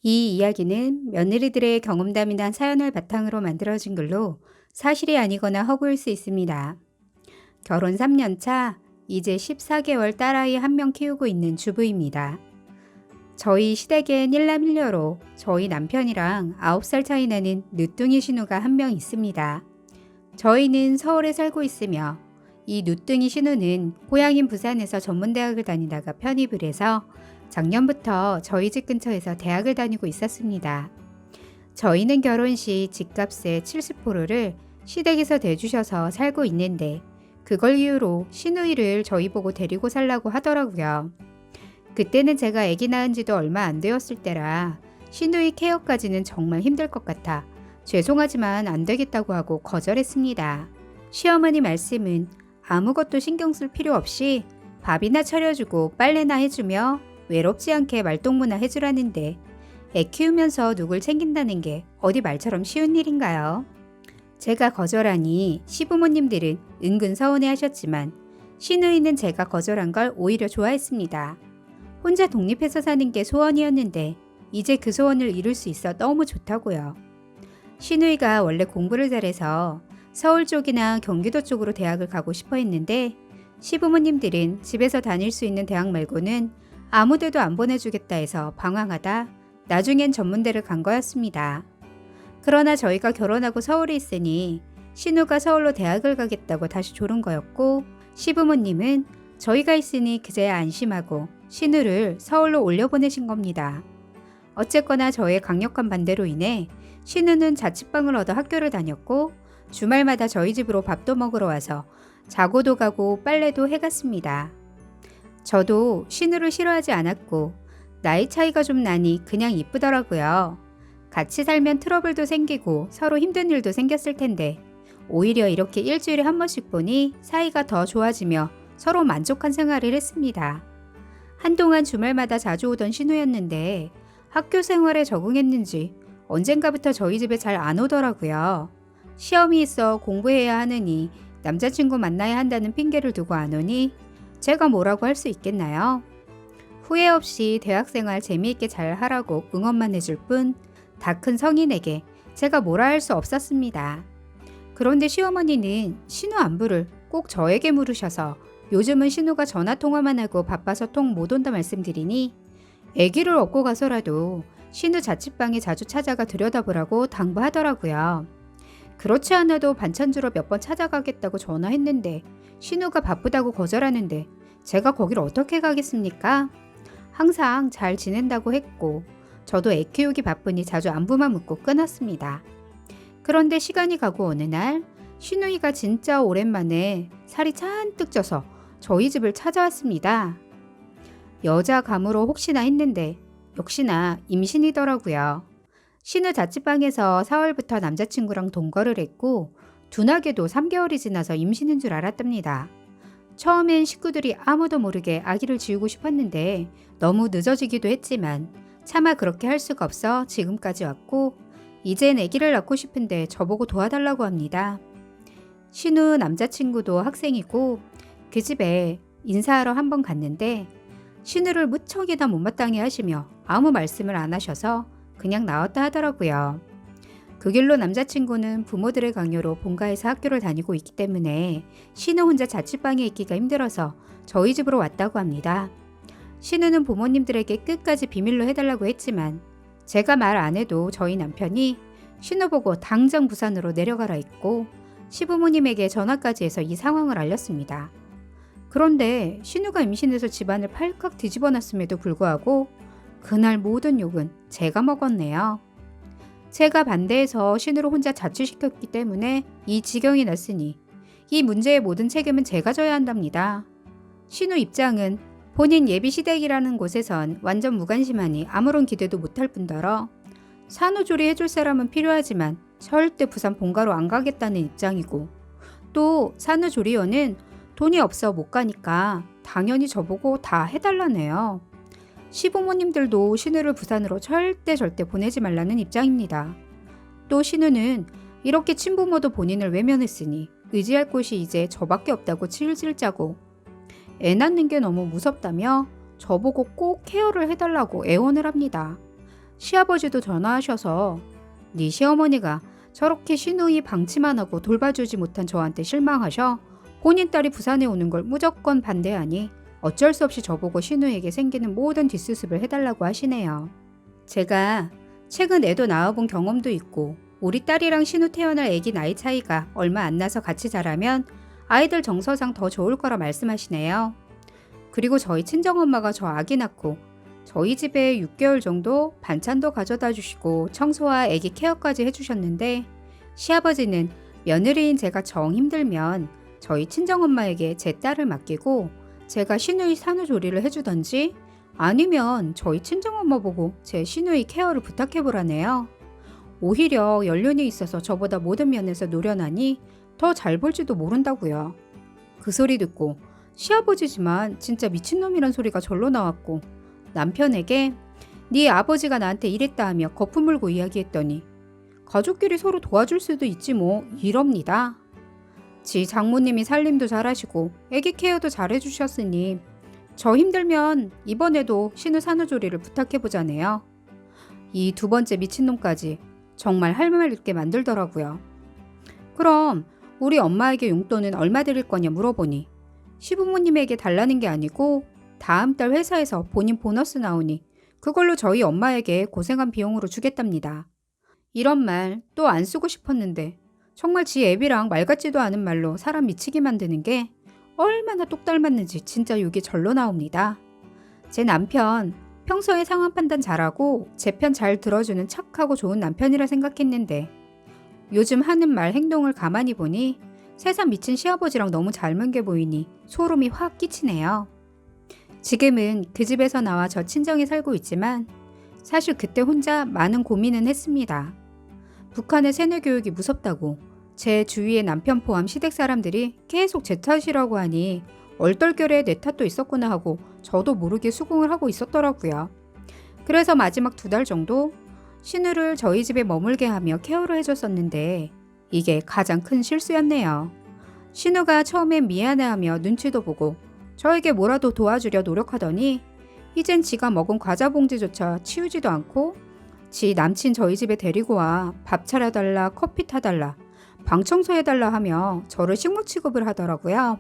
이 이야기는 며느리들의 경험담이나 사연을 바탕으로 만들어진 글로 사실이 아니거나 허구일 수 있습니다. 결혼 3년 차, 이제 14개월 딸아이 한 명 키우고 있는 주부입니다. 저희 시댁엔 일남일녀로 저희 남편이랑 9살 차이 나는 늦둥이 신우가 한 명 있습니다. 저희는 서울에 살고 있으며 이 늦둥이 신우는 고향인 부산에서 전문대학을 다니다가 편입을 해서 작년부터 저희 집 근처에서 대학을 다니고 있었습니다. 저희는 결혼 시 집값의 70%를 시댁에서 대주셔서 살고 있는데 그걸 이유로 시누이를 저희 보고 데리고 살라고 하더라고요. 그때는 제가 아기 낳은 지도 얼마 안 되었을 때라 시누이 케어까지는 정말 힘들 것 같아 죄송하지만 안 되겠다고 하고 거절했습니다. 시어머니 말씀은 아무것도 신경 쓸 필요 없이 밥이나 차려주고 빨래나 해주며 외롭지 않게 말동무나 해주라는데 애 키우면서 누굴 챙긴다는 게 어디 말처럼 쉬운 일인가요? 제가 거절하니 시부모님들은 은근 서운해 하셨지만 시누이는 제가 거절한 걸 오히려 좋아했습니다. 혼자 독립해서 사는 게 소원이었는데 이제 그 소원을 이룰 수 있어 너무 좋다고요. 시누이가 원래 공부를 잘해서 서울 쪽이나 경기도 쪽으로 대학을 가고 싶어 했는데 시부모님들은 집에서 다닐 수 있는 대학 말고는 아무 데도 안 보내주겠다 해서 방황하다 나중엔 전문대를 간 거였습니다. 그러나 저희가 결혼하고 서울에 있으니 신우가 서울로 대학을 가겠다고 다시 조른 거였고 시부모님은 저희가 있으니 그제야 안심하고 신우를 서울로 올려보내신 겁니다. 어쨌거나 저의 강력한 반대로 인해 신우는 자취방을 얻어 학교를 다녔고 주말마다 저희 집으로 밥도 먹으러 와서 자고도 가고 빨래도 해갔습니다. 저도 신우를 싫어하지 않았고 나이 차이가 좀 나니 그냥 이쁘더라고요. 같이 살면 트러블도 생기고 서로 힘든 일도 생겼을 텐데 오히려 이렇게 일주일에 한 번씩 보니 사이가 더 좋아지며 서로 만족한 생활을 했습니다. 한동안 주말마다 자주 오던 신우였는데 학교 생활에 적응했는지 언젠가부터 저희 집에 잘 안 오더라고요. 시험이 있어 공부해야 하느니 남자친구 만나야 한다는 핑계를 두고 안 오니 제가 뭐라고 할 수 있겠나요? 후회 없이 대학생활 재미있게 잘 하라고 응원만 해줄 뿐 다 큰 성인에게 제가 뭐라 할 수 없었습니다. 그런데 시어머니는 신우 안부를 꼭 저에게 물으셔서 요즘은 신우가 전화통화만 하고 바빠서 통 못 온다 말씀드리니 아기를 업고 가서라도 신우 자취방에 자주 찾아가 들여다보라고 당부하더라고요. 그렇지 않아도 반찬 주러 몇 번 찾아가겠다고 전화했는데 신우가 바쁘다고 거절하는데 제가 거길 어떻게 가겠습니까? 항상 잘 지낸다고 했고 저도 애 키우기 바쁘니 자주 안부만 묻고 끊었습니다. 그런데 시간이 가고 어느 날 신우이가 진짜 오랜만에 살이 잔뜩 쪄서 저희 집을 찾아왔습니다. 여자 감으로 혹시나 했는데 역시나 임신이더라고요. 신우 자취방에서 4월부터 남자친구랑 동거를 했고 둔하게도 3개월이 지나서 임신인 줄 알았답니다. 처음엔 식구들이 아무도 모르게 아기를 지우고 싶었는데 너무 늦어지기도 했지만 차마 그렇게 할 수가 없어 지금까지 왔고 이젠 아기를 낳고 싶은데 저보고 도와달라고 합니다. 신우 남자친구도 학생이고 그 집에 인사하러 한번 갔는데 신우를 무척이나 못마땅해 하시며 아무 말씀을 안 하셔서 그냥 나왔다 하더라고요. 그 길로 남자친구는 부모들의 강요로 본가에서 학교를 다니고 있기 때문에 신우 혼자 자취방에 있기가 힘들어서 저희 집으로 왔다고 합니다. 신우는 부모님들에게 끝까지 비밀로 해달라고 했지만 제가 말 안 해도 저희 남편이 신우 보고 당장 부산으로 내려가라 했고 시부모님에게 전화까지 해서 이 상황을 알렸습니다. 그런데 신우가 임신해서 집안을 팔칵 뒤집어놨음에도 불구하고 그날 모든 욕은 제가 먹었네요. 제가 반대해서 신우를 혼자 자취시켰기 때문에 이 지경이 났으니 이 문제의 모든 책임은 제가 져야 한답니다. 신우 입장은 본인 예비시댁이라는 곳에선 완전 무관심하니 아무런 기대도 못할 뿐더러 산후조리 해줄 사람은 필요하지만 절대 부산 본가로 안 가겠다는 입장이고 또 산후조리원은 돈이 없어 못 가니까 당연히 저보고 다 해달라네요. 시부모님들도 신우를 부산으로 절대 보내지 말라는 입장입니다. 또 신우는 이렇게 친부모도 본인을 외면했으니 의지할 곳이 이제 저밖에 없다고 질질 짜고 애 낳는 게 너무 무섭다며 저보고 꼭 케어를 해달라고 애원을 합니다. 시아버지도 전화하셔서 네 시어머니가 저렇게 시누이 방치만 하고 돌봐주지 못한 저한테 실망하셔 본인 딸이 부산에 오는 걸 무조건 반대하니 어쩔 수 없이 저보고 시누이에게 생기는 모든 뒷수습을 해달라고 하시네요. 제가 최근 애도 낳아본 경험도 있고 우리 딸이랑 시누 태어날 애기 나이 차이가 얼마 안 나서 같이 자라면 아이들 정서상 더 좋을 거라 말씀하시네요. 그리고 저희 친정엄마가 저 아기 낳고 저희 집에 6개월 정도 반찬도 가져다 주시고 청소와 애기 케어까지 해주셨는데 시아버지는 며느리인 제가 정 힘들면 저희 친정엄마에게 제 딸을 맡기고 제가 시누이 산후조리를 해주던지 아니면 저희 친정엄마 보고 제 시누이 케어를 부탁해보라네요. 오히려 연륜이 있어서 저보다 모든 면에서 노련하니 더 잘 볼지도 모른다고요. 그 소리 듣고 시아버지지만 진짜 미친놈이란 소리가 절로 나왔고 남편에게 네 아버지가 나한테 이랬다 하며 거품 물고 이야기했더니 가족끼리 서로 도와줄 수도 있지 뭐 이럽니다. 지 장모님이 살림도 잘하시고 애기 케어도 잘해주셨으니 저 힘들면 이번에도 신우 산후조리를 부탁해보자네요. 이 두 번째 미친놈까지 정말 할 말 있게 만들더라고요. 그럼 우리 엄마에게 용돈은 얼마 드릴 거냐 물어보니 시부모님에게 달라는 게 아니고 다음 달 회사에서 본인 보너스 나오니 그걸로 저희 엄마에게 고생한 비용으로 주겠답니다. 이런 말 또 안 쓰고 싶었는데 정말 지 애비랑 말 같지도 않은 말로 사람 미치게 만드는 게 얼마나 똑 닮았는지 진짜 욕이 절로 나옵니다. 제 남편 평소에 상황 판단 잘하고 제 편 잘 들어주는 착하고 좋은 남편이라 생각했는데 요즘 하는 말 행동을 가만히 보니 세상 미친 시아버지랑 너무 닮은 게 보이니 소름이 확 끼치네요. 지금은 그 집에서 나와 저 친정에 살고 있지만 사실 그때 혼자 많은 고민은 했습니다. 북한의 세뇌 교육이 무섭다고 제 주위의 남편 포함 시댁 사람들이 계속 제 탓이라고 하니 얼떨결에 내 탓도 있었구나 하고 저도 모르게 수긍을 하고 있었더라고요. 그래서 마지막 2달 정도 신우를 저희 집에 머물게 하며 케어를 해줬었는데 이게 가장 큰 실수였네요. 신우가 처음엔 미안해하며 눈치도 보고 저에게 뭐라도 도와주려 노력하더니 이젠 지가 먹은 과자 봉지조차 치우지도 않고 지 남친 저희 집에 데리고 와 밥 차려달라 커피 타달라 방 청소해달라 하며 저를 식모 취급을 하더라고요.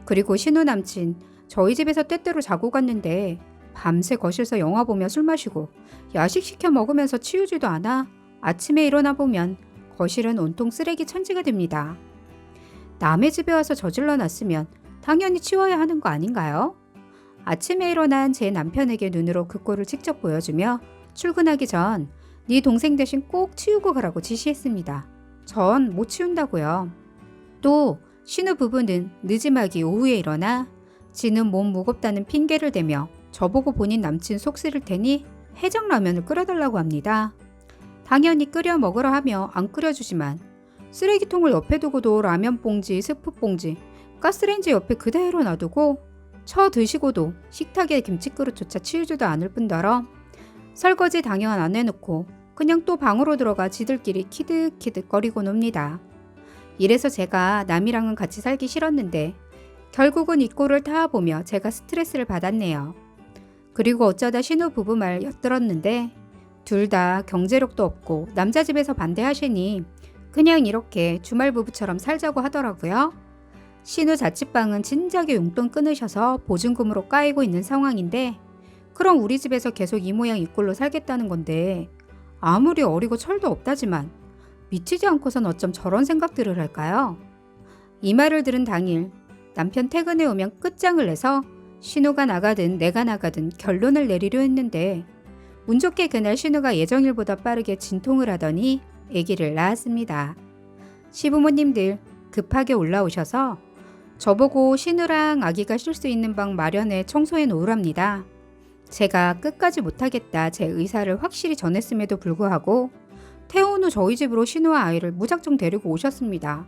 그리고 신우 남친 저희 집에서 때때로 자고 갔는데 밤새 거실에서 영화 보며 술 마시고 야식 시켜 먹으면서 치우지도 않아 아침에 일어나 보면 거실은 온통 쓰레기 천지가 됩니다. 남의 집에 와서 저질러 놨으면 당연히 치워야 하는 거 아닌가요? 아침에 일어난 제 남편에게 눈으로 그 꼴을 직접 보여주며 출근하기 전 네 동생 대신 꼭 치우고 가라고 지시했습니다. 전 못 치운다고요. 또 신우 부부는 늦지막이 오후에 일어나 지는 몸 무겁다는 핑계를 대며 저보고 본인 남친 속 쓰릴 테니 해장라면을 끓여달라고 합니다. 당연히 끓여 먹으라 하며 안 끓여주지만 쓰레기통을 옆에 두고도 라면 봉지, 스프 봉지, 가스레인지 옆에 그대로 놔두고 쳐 드시고도 식탁에 김치그릇조차 치우지도 않을 뿐더러 설거지 당연 안 해놓고 그냥 또 방으로 들어가 지들끼리 키득키득거리고 놉니다. 이래서 제가 남이랑은 같이 살기 싫었는데 결국은 이 꼴을 타보며 제가 스트레스를 받았네요. 그리고 어쩌다 신우 부부 말 엿들었는데 둘 다 경제력도 없고 남자 집에서 반대하시니 그냥 이렇게 주말 부부처럼 살자고 하더라고요. 신우 자취방은 진작에 용돈 끊으셔서 보증금으로 까이고 있는 상황인데 그럼 우리 집에서 계속 이 모양 이 꼴로 살겠다는 건데 아무리 어리고 철도 없다지만 미치지 않고선 어쩜 저런 생각들을 할까요? 이 말을 들은 당일 남편 퇴근해 오면 끝장을 내서 신우가 나가든 내가 나가든 결론을 내리려 했는데 운 좋게 그날 신우가 예정일보다 빠르게 진통을 하더니 아기를 낳았습니다. 시부모님들 급하게 올라오셔서 저보고 신우랑 아기가 쉴 수 있는 방 마련해 청소해 놓으랍니다. 제가 끝까지 못하겠다 제 의사를 확실히 전했음에도 불구하고 퇴원 후 저희 집으로 신우와 아이를 무작정 데리고 오셨습니다.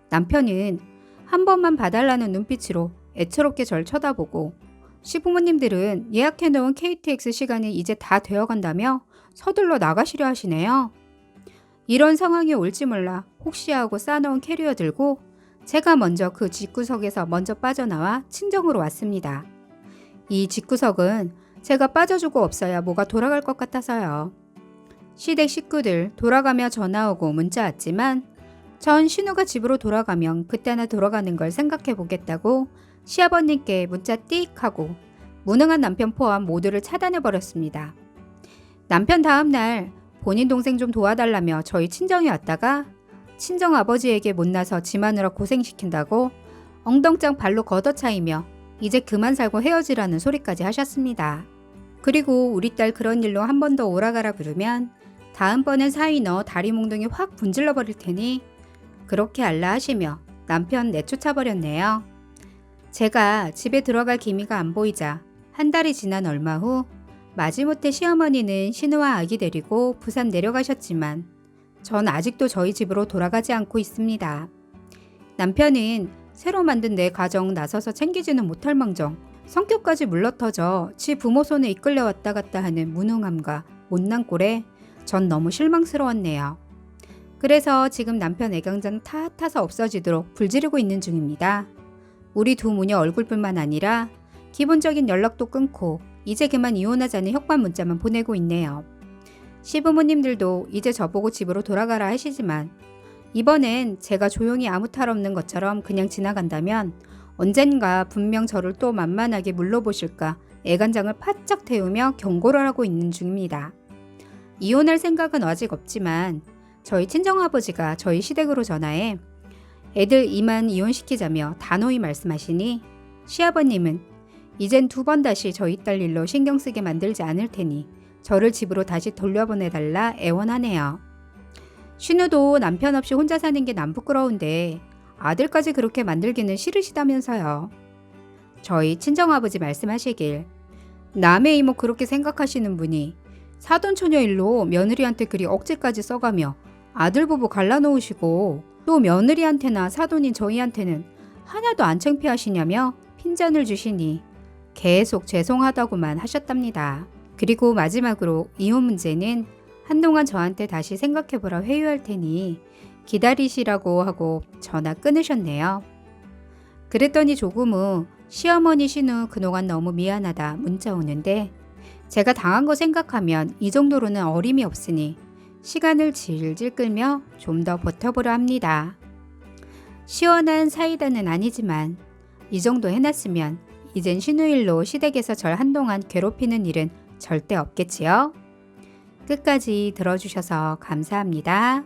남편은 한 번만 봐달라는 눈빛으로 애처롭게 절 쳐다보고 시부모님들은 예약해놓은 KTX 시간이 이제 다 되어간다며 서둘러 나가시려 하시네요. 이런 상황이 올지 몰라 혹시 하고 싸놓은 캐리어 들고 제가 먼저 그 집구석에서 먼저 빠져나와 친정으로 왔습니다. 이 집구석은 제가 빠져주고 없어야 뭐가 돌아갈 것 같아서요. 시댁 식구들 돌아가며 전화 오고 문자 왔지만 전 신우가 집으로 돌아가면 그때나 돌아가는 걸 생각해 보겠다고 시아버님께 문자 띡 하고 무능한 남편 포함 모두를 차단해 버렸습니다. 남편 다음날 본인 동생 좀 도와달라며 저희 친정에 왔다가 친정 아버지에게 못나서 짐하느라 고생시킨다고 엉덩장 발로 걷어차이며 이제 그만 살고 헤어지라는 소리까지 하셨습니다. 그리고 우리 딸 그런 일로 한 번 더 오라가라 부르면 다음번엔 사위 너 다리 몽둥이 확 분질러 버릴 테니 그렇게 알라 하시며 남편 내쫓아 버렸네요. 제가 집에 들어갈 기미가 안 보이자 한 달이 지난 얼마 후 마지못해 시어머니는 신우와 아기 데리고 부산 내려가셨지만 전 아직도 저희 집으로 돌아가지 않고 있습니다. 남편은 새로 만든 내 가정 나서서 챙기지는 못할 망정 성격까지 물러터져 지 부모 손에 이끌려 왔다 갔다 하는 무능함과 못난 꼴에 전 너무 실망스러웠네요. 그래서 지금 남편 애강잔 타서 없어지도록 불지르고 있는 중입니다. 우리 두 모녀 얼굴뿐만 아니라 기본적인 연락도 끊고 이제 그만 이혼하자는 협박 문자만 보내고 있네요. 시부모님들도 이제 저보고 집으로 돌아가라 하시지만 이번엔 제가 조용히 아무 탈 없는 것처럼 그냥 지나간다면 언젠가 분명 저를 또 만만하게 물러보실까 애간장을 바짝 태우며 경고를 하고 있는 중입니다. 이혼할 생각은 아직 없지만 저희 친정아버지가 저희 시댁으로 전화해 애들 이만 이혼시키자며 단호히 말씀하시니 시아버님은 이젠 두 번 다시 저희 딸 일로 신경 쓰게 만들지 않을 테니 저를 집으로 다시 돌려보내달라 애원하네요. 신우도 남편 없이 혼자 사는 게 남 부끄러운데 아들까지 그렇게 만들기는 싫으시다면서요. 저희 친정아버지 말씀하시길 남의 이모 그렇게 생각하시는 분이 사돈처녀 일로 며느리한테 그리 억지까지 써가며 아들 부부 갈라놓으시고 또 며느리한테나 사돈인 저희한테는 하나도 안 창피하시냐며 핀잔을 주시니 계속 죄송하다고만 하셨답니다. 그리고 마지막으로 이혼 문제는 한동안 저한테 다시 생각해보라 회유할 테니 기다리시라고 하고 전화 끊으셨네요. 그랬더니 조금 후 시어머니 신우 그동안 너무 미안하다 문자 오는데 제가 당한 거 생각하면 이 정도로는 어림이 없으니 시간을 질질 끌며 좀 더 버텨보려 합니다. 시원한 사이다는 아니지만 이 정도 해놨으면 이젠 신우일로 시댁에서 절 한동안 괴롭히는 일은 절대 없겠지요? 끝까지 들어주셔서 감사합니다.